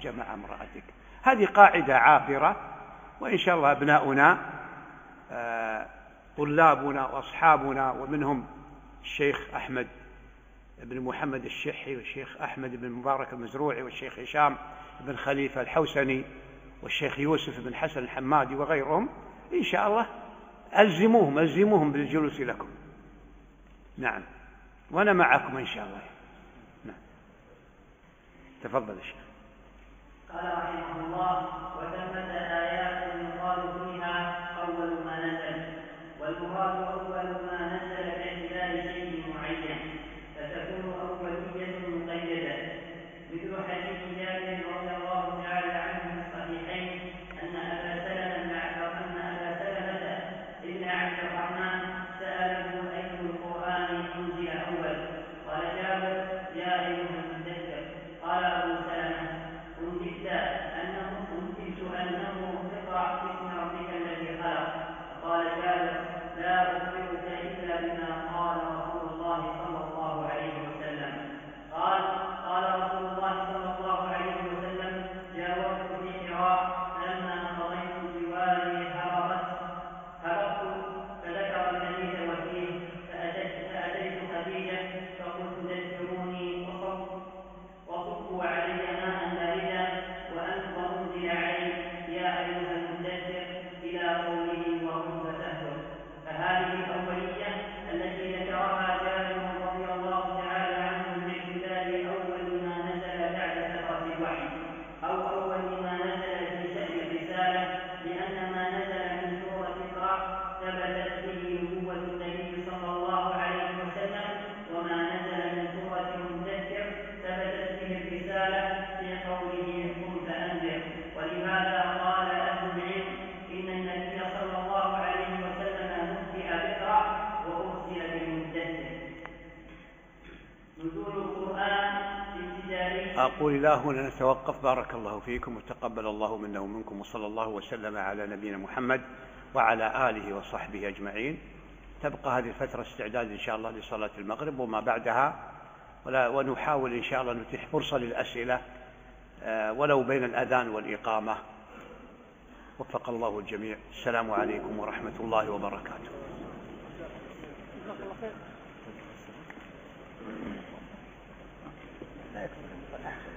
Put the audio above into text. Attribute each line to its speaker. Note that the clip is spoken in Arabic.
Speaker 1: مع امرأتك. هذه قاعدة عابرة، وإن شاء الله أبناؤنا طلابنا وأصحابنا، ومنهم الشيخ أحمد بن محمد الشحي والشيخ أحمد بن مبارك المزروعي والشيخ هشام بن خليفة الحوسني والشيخ يوسف بن حسن الحمادي وغيرهم، إن شاء الله ألزموهم بالجلوس لكم. نعم، وأنا معكم إن شاء الله. نعم، تفضل يا شيخ.
Speaker 2: قال رحمه الله: وثمة آيات يقال فيها أول ما نزل، والمراد أول ما نزل باعتبار شيء معين، فتكون أولية مقيدة، مثل حديث جابر رضي الله تعالى عنه في الصحيحين أن أبا سلمة ابن عبد الرحمن سأله أي القرآن أنزل أول؟ قال جابر: يا أيها المدثر. قال أبو سلمة: أنتجت أنه اقرأ باسم ربك الذي خلق. قال جابر: لا أخبرك إلا بما قال رسول الله صلى الله عليه وسلم. قال رسول الله صلى الله عليه وسلم: جاورت في حراء فلما قضيت جواري هبطت، فذكر الحديث وفيه، فأتيت خديجة فقلت: دثروني وصبوا علي ماء باردا وأنزل علي يا أيها المدثر إلى قوله وهم فتهجر. فهذه الأولية التي ذكرها جابر رضي الله تعالى عنه باعتبار أول ما نزل بعد فترة الوحي، أو أول ما نزل في شأن الرسالة، لأن ما نزل من سورة اقرأ ثبتت به نبوة النبي صلى الله عليه وسلم، وما نزل من سورة المدثر ثبتت به الرسالة في قوله قم فأنذر. ولهذا قال أهل العلم إن النبي صلى الله عليه وسلم نبئ بقرأ وأرسل بالمدثر. نزول القرآن ابتدائي.
Speaker 1: أقول إلى هنا نتوقف، بارك الله فيكم وتقبل الله منا ومنكم، وصلى الله وسلم على نبينا محمد وعلى آله وصحبه أجمعين. تبقى هذه الفترة استعداد إن شاء الله لصلاة المغرب وما بعدها، ونحاول إن شاء الله نتيح فرصة للأسئلة ولو بين الأذان والإقامة. وفق الله الجميع. السلام عليكم ورحمة الله وبركاته. لا يكفي.